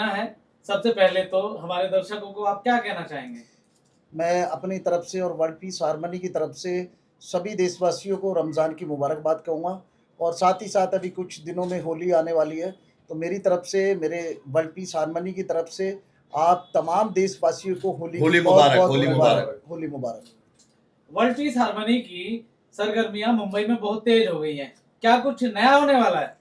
देना है। सबसे पहले तो हमारे दर्शकों को आप क्या कहना चाहेंगे? मैं अपनी तरफ से और वर्ल्ड पीस हार्मनी की तरफ से सभी देशवासियों को रमज़ान की मुबारकबाद कहूँगा और साथ ही साथ अभी कुछ दिनों में होली आने वाली है, तो मेरी तरफ से, मेरे वर्ल्ड पीस हार्मनी की तरफ से आप तमाम देशवासियों को होली की होली बहुत मुबारक, बहुत होली मुबारक। होली मुबारक। वर्ल्ड पीस हार्मनी की सरगर्मियां मुंबई में बहुत तेज हो गई हैं। क्या कुछ नया होने वाला है?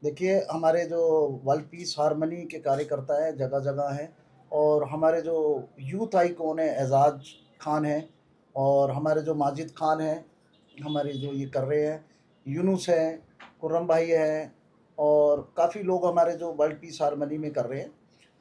देखिए, हमारे जो वर्ल्ड पीस हार्मनी के कार्यकर्ता हैं जगह-जगह हैं और हमारे जो यूथ आइकॉन हैं एजाज खान हैं और हमारे जो माजिद खान हैं, हमारे जो ये कर रहे हैं, यूनुस हैं, खुर्रम भाई हैं और काफ़ी लोग हमारे जो वर्ल्ड पीस हार्मनी में कर रहे हैं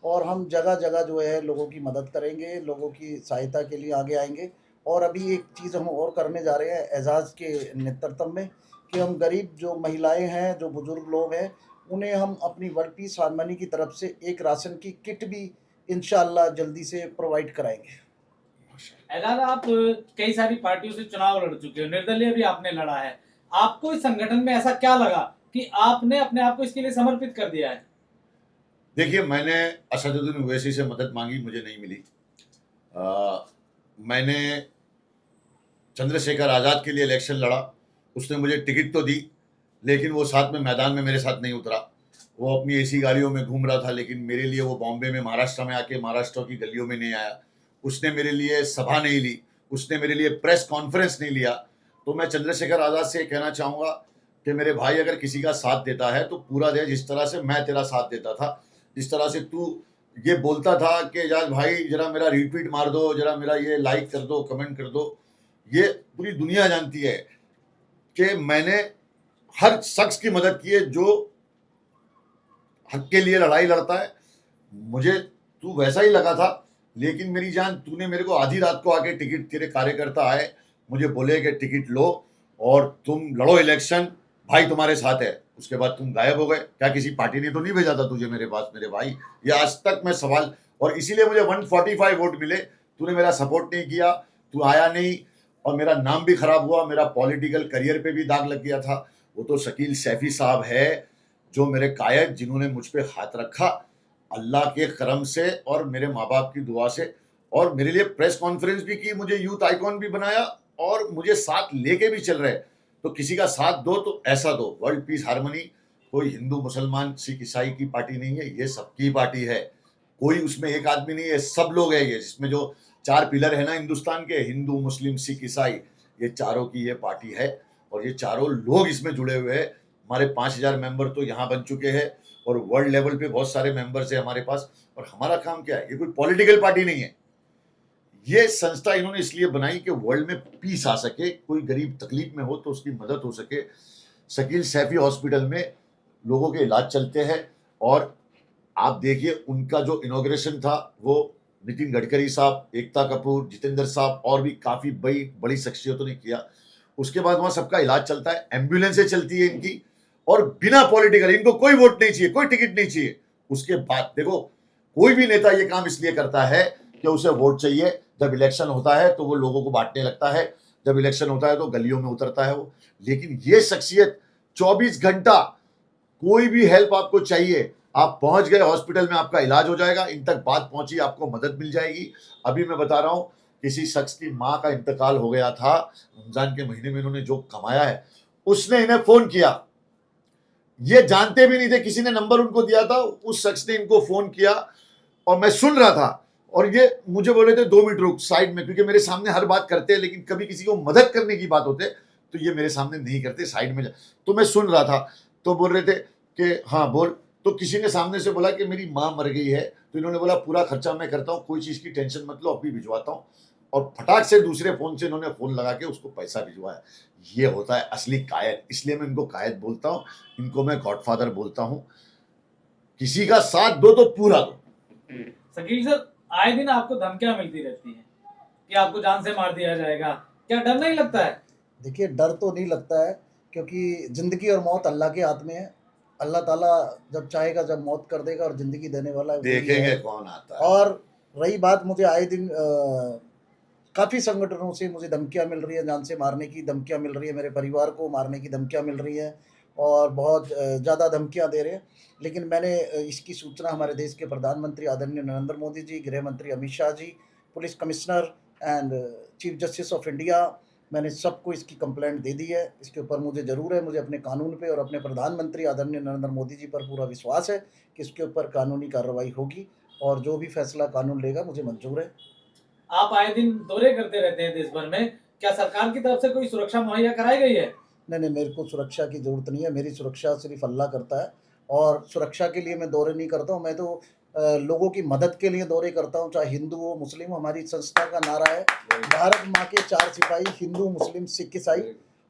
और हम जगह-जगह जो है लोगों की मदद करेंगे, लोगों की सहायता के लिए आगे आएँगे। और अभी एक चीज़ हम और करने जा रहे हैं एजाज के नेतृत्व में कि हम गरीब जो महिलाएँ हैं, जो बुज़ुर्ग लोग हैं, उन्हें हम अपनी वर्ल्ड पीस हार्मनी की तरफ से एक राशन की किट भी इंशाअल्लाह जल्दी से प्रोवाइड कराएँगे। एजाज, आप कई सारी पार्टियों से चुनाव लड़ चुके हो, निर्दलीय भी आपने लड़ा है। आपको इस संगठन में ऐसा क्या लगा कि आपने अपने आप को इसके लिए समर्पित कर दिया है? देखिए, मैंने असदुद्दीन ओवैसी से मदद मांगी, मुझे नहीं मिली। मैंने चंद्रशेखर आज़ाद के लिए इलेक्शन लड़ा, उसने मुझे टिकट तो दी, लेकिन वो साथ में मैदान में मेरे साथ नहीं उतरा। वो अपनी एसी गाड़ियों में घूम रहा था, लेकिन मेरे लिए वो बॉम्बे में, महाराष्ट्र में आके महाराष्ट्र की गलियों में नहीं आया। उसने मेरे लिए सभा नहीं ली, उसने मेरे लिए प्रेस कॉन्फ्रेंस नहीं लिया। तो मैं चंद्रशेखर आज़ाद से कहना चाहूँगा कि मेरे भाई, अगर किसी का साथ देता है तो पूरा दे, जिस तरह से मैं तेरा साथ देता था, जिस तरह से तू ये बोलता था कि एजाज भाई जरा मेरा रीट्वीट मार दो, जरा मेरा ये लाइक कर दो, कमेंट कर दो। ये पूरी दुनिया जानती है कि मैंने हर शख्स की मदद की है जो हक के लिए लड़ाई लड़ता है। मुझे तू वैसा ही लगा था, लेकिन मेरी जान, तूने मेरे को आधी रात को आके टिकट, तेरे कार्यकर्ता आए, मुझे बोले कि टिकट लो और तुम लड़ो इलेक्शन, भाई तुम्हारे साथ है। उसके बाद तुम गायब हो गए। क्या किसी पार्टी ने तो नहीं भेजा था तुझे मेरे पास मेरे भाई? ये आज तक मैं सवाल, और इसीलिए मुझे 145 वोट मिले। तूने मेरा सपोर्ट नहीं किया, तू आया नहीं और मेरा नाम भी खराब हुआ, मेरा पॉलिटिकल करियर पे भी दाग लग गया था। वो तो शकील सैफी साहब है जो मेरे कायद, जिन्होंने मुझ पे हाथ रखा अल्लाह के करम से और मेरे माँ बाप की दुआ से, और मेरे लिए प्रेस कॉन्फ्रेंस भी की, मुझे यूथ आइकॉन भी बनाया और मुझे साथ लेके भी चल रहे। तो किसी का साथ दो तो ऐसा दो। वर्ल्ड पीस हार्मनी कोई हिंदू मुसलमान सिख ईसाई की पार्टी नहीं है, ये सबकी पार्टी है। कोई उसमें एक आदमी नहीं है, सब लोग है। ये जिसमें जो 4 पिलर है ना हिंदुस्तान के, हिंदू मुस्लिम सिख ईसाई, ये चारों की ये पार्टी है और ये चारों लोग इसमें जुड़े हुए हैं। हमारे 5000 मेंबर तो यहाँ बन चुके हैं और वर्ल्ड लेवल पे बहुत सारे मेंबर्स है हमारे पास। और हमारा काम क्या है? ये कोई पॉलिटिकल पार्टी नहीं है। ये संस्था इन्होंने इसलिए बनाई कि वर्ल्ड में पीस आ सके, कोई गरीब तकलीफ में हो तो उसकी मदद हो सके। शकील सैफी हॉस्पिटल में लोगों के इलाज चलते हैं और आप देखिए उनका जो इनॉग्रेशन था वो नितिन गडकरी साहब, एकता कपूर, जितेंद्र साहब और भी काफी बड़ी बड़ी शख्सियतों ने किया। उसके बाद वहां सबका इलाज चलता है, एम्बुलेंसें चलती है इनकी, और बिना पॉलिटिकल, इनको कोई वोट नहीं चाहिए, कोई टिकट नहीं चाहिए। उसके बाद देखो, कोई भी नेता ये काम इसलिए करता है कि उसे वोट चाहिए। जब इलेक्शन होता है तो वो लोगों को बांटने लगता है, जब इलेक्शन होता है तो गलियों में उतरता है वो। लेकिन ये शख्सियत 24 घंटा, कोई भी हेल्प आपको चाहिए, आप पहुंच गए हॉस्पिटल में, आपका इलाज हो जाएगा। इन तक बात पहुंची, आपको मदद मिल जाएगी। अभी मैं बता रहा हूं, किसी शख्स की मां का इंतकाल हो गया था, रमजान के महीने में इन्होंने जो कमाया है, उसने इन्हें फोन किया। ये जानते भी नहीं थे, किसी ने नंबर उनको दिया था, उस शख्स ने इनको फोन किया और मैं सुन रहा था। और ये मुझे बोल रहे थे 2 मिनट रुक साइड में, क्योंकि मेरे सामने हर बात करते हैं, लेकिन कभी किसी को मदद करने की बात होते तो ये मेरे सामने नहीं करते, साइड में। तो मैं सुन रहा था, तो बोल रहे थे कि हाँ बोल। तो किसी ने सामने से बोला कि मेरी माँ मर गई है, तो इन्होंने बोला पूरा खर्चा मैं करता हूँ, कोई चीज की टेंशन मत लो, अभी भिजवाता हूँ। और फटाक से दूसरे फोन से इन्होंने फोन लगा के उसको पैसा भिजवाया। ये होता है असली कायद, इसलिए मैं इनको कायद बोलता हूँ, इनको मैं गॉडफादर बोलता हूँ। किसी का साथ दो तो पूरा दो। शकील सर, आए दिन आपको धमकियां मिलती रहती हैं कि आपको जान से मार दिया जाएगा, क्या डर नहीं लगता है? देखिए, डर तो नहीं लगता है क्योंकि ज़िंदगी और मौत अल्लाह के हाथ में है। अल्लाह ताला जब चाहेगा जब मौत कर देगा और ज़िंदगी देने वाला वही देखेंगे है। कौन आता है। और रही बात, मुझे आए दिन काफ़ी संगठनों से मुझे धमकियाँ मिल रही हैं, जान से मारने की धमकियाँ मिल रही है, मेरे परिवार को मारने की धमकियाँ मिल रही हैं। और बहुत ज़्यादा धमकियां दे रहे हैं। लेकिन मैंने इसकी सूचना हमारे देश के प्रधानमंत्री आदरणीय नरेंद्र मोदी जी, गृह मंत्री Amit Shah ji, police commissioner and chief justice of India, मैंने सबको इसकी कंप्लेंट दे दी है। इसके ऊपर मुझे ज़रूर है, मुझे अपने कानून पे और अपने प्रधानमंत्री आदरणीय नरेंद्र मोदी जी पर पूरा विश्वास है कि इसके ऊपर कानूनी कार्रवाई होगी और जो भी फैसला कानून लेगा मुझे मंजूर है। आप आए दिन दौरे करते रहते हैं देश भर में, क्या सरकार की तरफ से कोई सुरक्षा मुहैया कराई गई है? नहीं, मेरे को सुरक्षा की ज़रूरत नहीं है, मेरी सुरक्षा सिर्फ़ अल्लाह करता है और सुरक्षा के लिए मैं दौरे नहीं करता हूँ, मैं तो लोगों की मदद के लिए दौरे करता हूँ, चाहे हिंदू हो, मुस्लिम हो। हमारी संस्था का नारा है, भारत माँ के 4 सिपाही, हिंदू, मुस्लिम, सिख, ईसाई,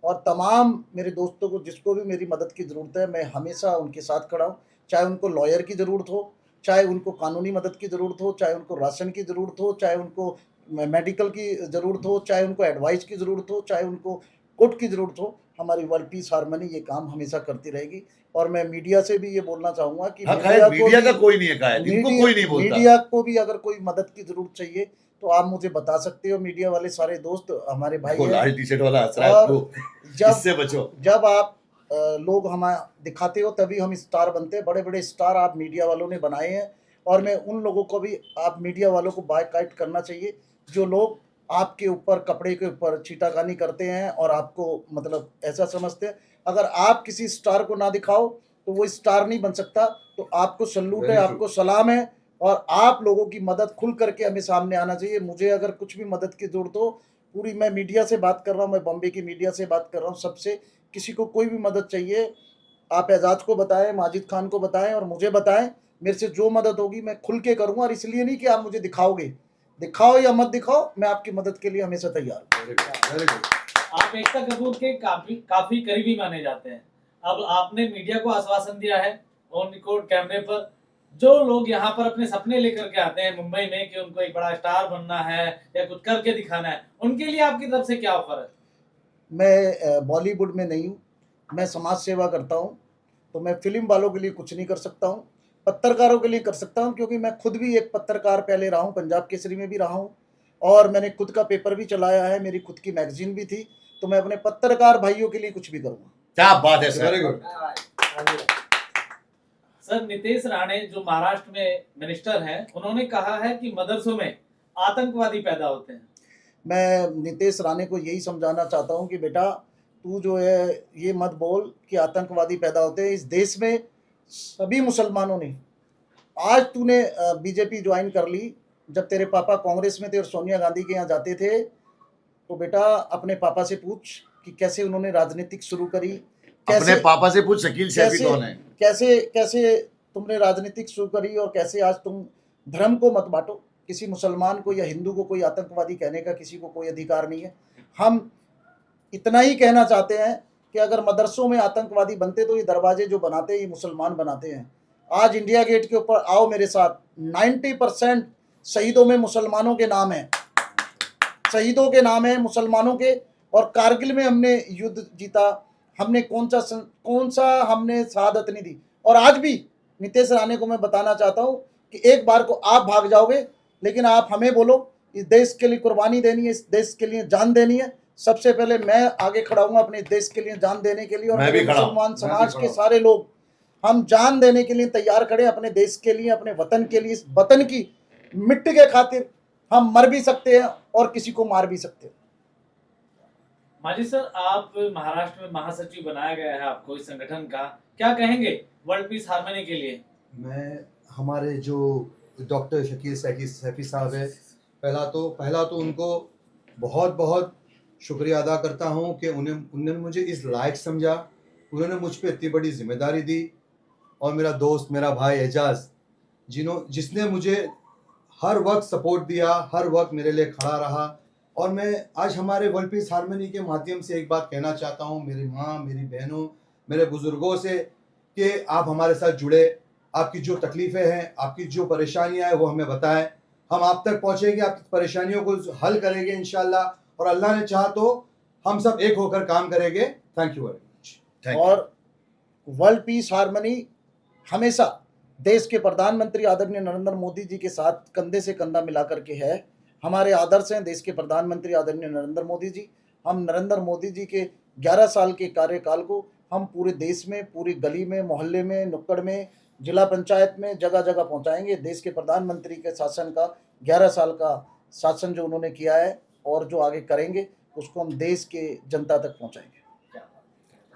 और तमाम मेरे दोस्तों को जिसको भी मेरी मदद की ज़रूरत है, मैं हमेशा उनके साथ खड़ा हूँ। चाहे उनको लॉयर की ज़रूरत हो, चाहे उनको कानूनी मदद की ज़रूरत हो, चाहे उनको राशन की ज़रूरत हो, चाहे उनको मेडिकल की ज़रूरत हो, चाहे उनको एडवाइस की ज़रूरत हो, चाहे उनको कोर्ट की ज़रूरत हो, हमारी वर्ल्ड पीस हार्मनी ये काम हमेशा करती रहेगी। और मैं मीडिया से भी ये बोलना चाहूँगा कि हाँ, मीडिया का कोई नहीं है, इनको कोई नहीं बोलता। मीडिया को भी अगर कोई मदद की ज़रूरत चाहिए तो आप मुझे बता सकते हो। मीडिया वाले सारे दोस्त हमारे भाई वो हैं। लाल टी शर्ट वाला हंस रहा है, और आपको इससे बचो। जब आप लोग हमें दिखाते हो तभी हम स्टार बनते हैं। बड़े बड़े स्टार आप मीडिया वालों ने बनाए हैं और मैं उन लोगों को भी, आप मीडिया वालों को बायकॉट करना चाहिए जो लोग आपके ऊपर, कपड़े के ऊपर छीटाखानी करते हैं और आपको मतलब ऐसा समझते हैं। अगर आप किसी स्टार को ना दिखाओ तो वो स्टार नहीं बन सकता। तो आपको सल्यूट है, आपको सलाम है और आप लोगों की मदद खुल करके हमें सामने आना चाहिए। मुझे अगर कुछ भी मदद की ज़रूरत हो, पूरी, मैं मीडिया से बात कर रहा हूँ, मैं बॉम्बे की मीडिया से बात कर रहा हूँ, सबसे, किसी को कोई भी मदद चाहिए आप एजाज को बताएं, माजिद खान को बताएं और मुझे बताएं। मेरे से जो मदद होगी मैं खुल के करूँगा और इसलिए नहीं कि आप मुझे दिखाओगे, दिखाओ या मत दिखाओ, मैं आपकी मदद के लिए हमेशा तैयार हूँ। आप एकता कपूर के काफी करीबी माने जाते हैं। अब आपने मीडिया को आश्वासन दिया है ऑन रिकॉर्ड कैमरे पर, जो लोग यहाँ पर अपने सपने लेकर के आते हैं मुंबई में कि उनको एक बड़ा स्टार बनना है या कुछ करके दिखाना है, उनके लिए आपकी तरफ से क्या ऑफर है? मैं बॉलीवुड में नहीं हूँ, मैं समाज सेवा करता हूँ, तो मैं फिल्म वालों के लिए कुछ नहीं कर सकता हूँ, पत्रकारों के लिए कर सकता हूँ, क्योंकि मैं खुद भी एक पत्रकार पहले रहा हूँ, पंजाब केसरी में भी रहा हूँ और मैंने खुद का पेपर भी चलाया है, मेरी खुद की मैगजीन भी थी। तो मैं अपने पत्रकार भाइयों के लिए कुछ भी करूँगा। क्या बात है sir, very good. Sir, Nitish Rane जो महाराष्ट्र में मिनिस्टर हैं, उन्होंने कहा है कि मदरसों में आतंकवादी पैदा होते हैं। मैं नीतीश राणे को यही समझाना चाहता हूँ कि बेटा, तू जो है ये मत बोल कि आतंकवादी पैदा होते हैं। इस देश में सभी मुसलमानों ने, आज तूने बीजेपी ज्वाइन कर ली, जब तेरे पापा कांग्रेस में थे और सोनिया गांधी के यहाँ जाते थे, तो बेटा अपने पापा से पूछ कि कैसे उन्होंने राजनीतिक शुरू करी, अपने पापा से पूछ शकील शैफी कौन है, कैसे तुमने राजनीतिक शुरू करी और कैसे आज तुम धर्म को मत बांटो। किसी मुसलमान को या हिंदू को कोई आतंकवादी कहने का किसी को कोई अधिकार नहीं है। हम इतना ही कहना चाहते हैं कि अगर मदरसों में आतंकवादी बनते तो ये दरवाजे जो बनाते हैं ये मुसलमान बनाते हैं। आज इंडिया गेट के ऊपर आओ मेरे साथ, 90% शहीदों में मुसलमानों के नाम हैं, शहीदों के नाम हैं मुसलमानों के। और कारगिल में हमने युद्ध जीता, हमने कौन सा हमने शहादत नहीं दी। और आज भी नीतीश राणे को मैं बताना चाहता हूँ कि एक बार को आप भाग जाओगे, लेकिन आप हमें बोलो इस देश के लिए कुर्बानी देनी है, इस देश के लिए जान देनी है, सबसे पहले मैं आगे खड़ा हूँ अपने देश के लिए जान देने के लिए। और मुसलमान समाज के सारे लोग हम जान देने के लिए तैयार खड़े, अपने देश के लिए, अपने वतन के लिए। इस वतन की मिट्टी के खातिर हम मर भी सकते हैं और किसी को मार भी सकते हैं। माजिद सर, आप महाराष्ट्र में महासचिव बनाया गया है आपको इस संगठन का, क्या कहेंगे वर्ल्ड पीस हार्मनी के लिए? मैं हमारे जो डॉक्टर शकील सैफी साहब है, पहला तो उनको बहुत बहुत शुक्रिया अदा करता हूँ कि उन्होंने मुझे इस लायक समझा, उन्होंने मुझ पर इतनी बड़ी जिम्मेदारी दी। और मेरा दोस्त, मेरा भाई एजाज, जिसने मुझे हर वक्त सपोर्ट दिया, हर वक्त मेरे लिए खड़ा रहा। और मैं आज हमारे वर्ल्ड पीस हार्मनी के माध्यम से एक बात कहना चाहता हूँ मेरी माँ, मेरी बहनों, मेरे बुजुर्गों से, कि आप हमारे साथ जुड़े, आपकी जो तकलीफ़ें हैं, आपकी जो परेशानियां हैं वो हमें बताएं, हम आप तक पहुँचेंगे, आपकी परेशानियों को हल करेंगे इंशाल्लाह। और अल्लाह ने चाहा तो हम सब एक होकर काम करेंगे। Thank you very much. और वर्ल्ड पीस हार्मनी हमेशा देश के प्रधानमंत्री आदरणीय नरेंद्र मोदी जी के साथ कंधे से कंधा मिला करके है। हमारे आदर्श हैं देश के प्रधानमंत्री आदरणीय नरेंद्र मोदी जी। हम नरेंद्र मोदी जी के 11 साल के कार्यकाल को हम पूरे देश में, पूरी गली में, मोहल्ले में, नुक्कड़ में, जिला पंचायत में, जगह जगह पहुंचाएंगे। देश के प्रधानमंत्री के शासन का 11 साल का शासन जो उन्होंने किया है और जो आगे करेंगे उसको हम देश के जनता तक पहुंचाएंगे।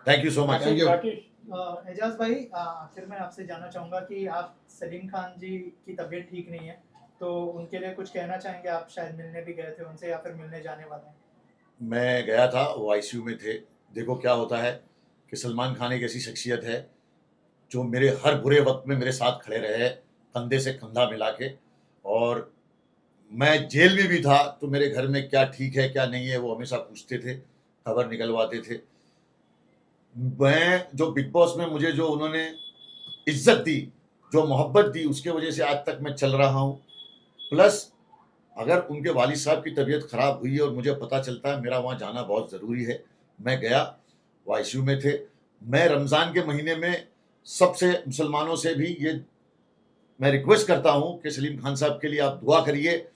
Thank you so much. Thank you. Ejaz भाई, आखिर में आपसे जानना चाहूँगा कि आप सलीम खान जी की तबीयत ठीक नहीं है, तो उनके लिए कुछ कहना चाहेंगे? आप शायद मिलने भी गए थे उनसे या फिर मिलने जाने वाले हैं? मैं गया था, वो आईसीयू में थे। देखो क्या होता है कि सलमान खान एक ऐसी शख्सियत है जो मेरे हर बुरे वक्त में मेरे साथ खड़े रहे, कंधे से कंधा मिला के। और मैं जेल में भी था तो मेरे घर में क्या ठीक है क्या नहीं है वो हमेशा पूछते थे, खबर निकलवाते थे। मैं जो बिग बॉस में मुझे जो उन्होंने इज्जत दी, जो मोहब्बत दी, उसके वजह से आज तक मैं चल रहा हूँ। प्लस अगर उनके वालिद साहब की तबीयत ख़राब हुई है और मुझे पता चलता है, मेरा वहाँ जाना बहुत ज़रूरी है। मैं गया, वो आईसीयू में थे। मैं रमज़ान के महीने में सबसे मुसलमानों से भी ये मैं रिक्वेस्ट करता हूँ कि सलीम खान साहब के लिए आप दुआ करिए,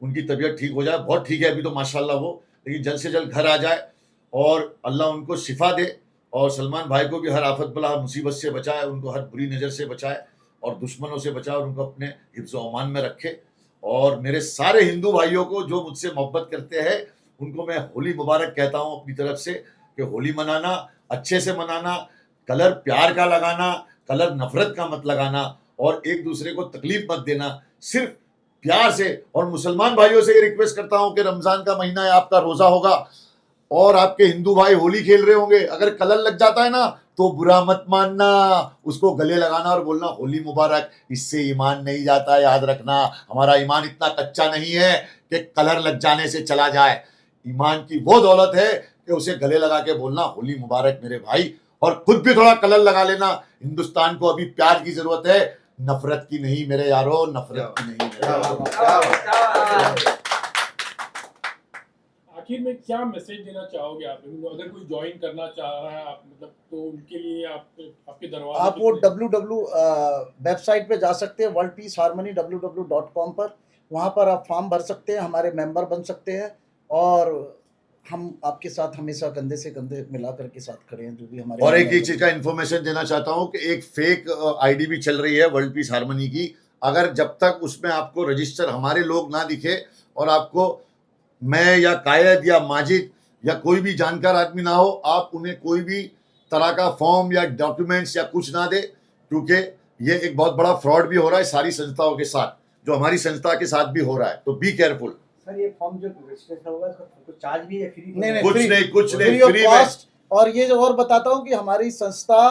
उनकी तबीयत ठीक हो जाए। बहुत ठीक है अभी तो माशाल्लाह वो, लेकिन जल्द से जल्द घर आ जाए और अल्लाह उनको शिफा दे और सलमान भाई को भी हर आफत बला हर मुसीबत से बचाए, उनको हर बुरी नज़र से बचाए और दुश्मनों से बचाए और उनको अपने हिफ्ज़ व अमान में रखे। और मेरे सारे हिंदू भाइयों को जो मुझसे मोहब्बत करते हैं उनको मैं होली मुबारक कहता हूँ अपनी तरफ से, कि होली मनाना, अच्छे से मनाना, कलर प्यार का लगाना, कलर नफरत का मत लगाना और एक दूसरे को तकलीफ मत देना, सिर्फ प्यार से। और मुसलमान भाइयों से ये रिक्वेस्ट करता हूँ कि रमज़ान का महीना है, आपका रोज़ा होगा और आपके हिंदू भाई होली खेल रहे होंगे, अगर कलर लग जाता है ना तो बुरा मत मानना, उसको गले लगाना और बोलना होली मुबारक। इससे ईमान नहीं जाता, याद रखना। हमारा ईमान इतना कच्चा नहीं है कि कलर लग जाने से चला जाए। ईमान की वो दौलत है कि उसे गले लगा के बोलना होली मुबारक मेरे भाई, और खुद भी थोड़ा कलर लगा लेना। हिंदुस्तान को अभी प्यार की जरूरत है, नफरत की नहीं मेरे यारो, नफरत की नहीं मेरे यारो। आखिर में क्या मैसेज देना चाहोगे आप? अगर कोई ज्वाइन करना चाह रहा है आप, मतलब तो उनके लिए आपके दरवाजे आप वो वेबसाइट पे जा सकते हैं, वर्ल्ड पीस हारमनी www.com पर, वहाँ पर आप फॉर्म भर सकते हैं, हमारे मेंबर बन सकते हैं और हम आपके साथ हमेशा कंधे से कंधे मिला करके साथ खड़े हैं, जो भी हमारे। और एक ही चीज का इन्फॉर्मेशन देना चाहता हूँ कि एक फेक आईडी भी चल रही है वर्ल्ड पीस हारमनी की। अगर जब तक उसमें आपको रजिस्टर हमारे लोग ना दिखे और आपको मैं या कायद या माजिद या कोई भी जानकार आदमी ना हो, आप उन्हें कोई भी तरह का फॉर्म या डॉक्यूमेंट्स या कुछ ना दे, क्योंकि ये एक बहुत बड़ा फ्रॉड भी हो रहा है सारी संस्थाओं के साथ, जो हमारी संस्था के साथ भी हो रहा है। तो बी केयरफुल। सर, ये फॉर्म जो रजिस्ट्रेशन होगा इसका कुछ चार्ज भी है? फ्री? नहीं, कुछ नहीं, फ्री फ्री ऑफ में। कॉस्ट। और ये जो और बताता हूँ कि हमारी संस्था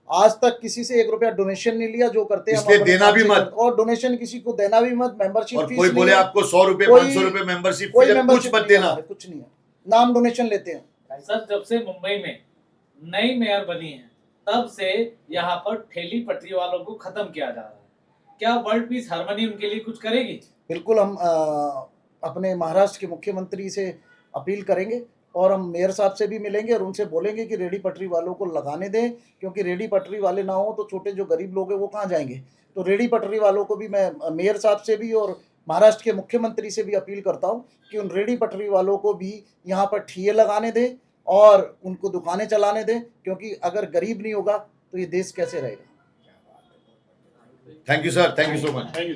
आज तक किसी से 1 रुपया डोनेशन नहीं लिया, जो करते हैं हम इसलिए अपने देना काम भी से मत। करते हैं। और डोनेशन किसी को देना भी मत, मेंबरशिप और फीस कोई नहीं बोले है, आपको 100 रुपए कोई- 500 रुपए मेंबरशिप कोई फीस है, कुछ मेंबरशिप मत नहीं है देना। हमारे, कुछ नहीं है, नाम डोनेशन लेते हैं। सर, जब से मुंबई में नई मेयर बनी है तब से यहाँ पर ठेली पटरी वालों को खत्म किया जा रहा है। क्या वर्ल्ड पीस हारमनी उनके लिए कुछ करेगी? बिल्कुल, हम अपने महाराष्ट्र के मुख्यमंत्री से अपील करेंगे और हम मेयर साहब से भी मिलेंगे और उनसे बोलेंगे कि रेडी पटरी वालों को लगाने दें, क्योंकि रेडी पटरी वाले ना हो तो छोटे जो गरीब लोग हैं वो कहाँ जाएंगे। तो रेडी पटरी वालों को भी मैं मेयर साहब से भी और महाराष्ट्र के मुख्यमंत्री से भी अपील करता हूँ कि उन रेडी पटरी वालों को भी यहाँ पर ठिये लगाने दें और उनको दुकानें चलाने दें, क्योंकि अगर गरीब नहीं होगा तो ये देश कैसे रहेगा। Thank you sir, thank you so much. Thank you.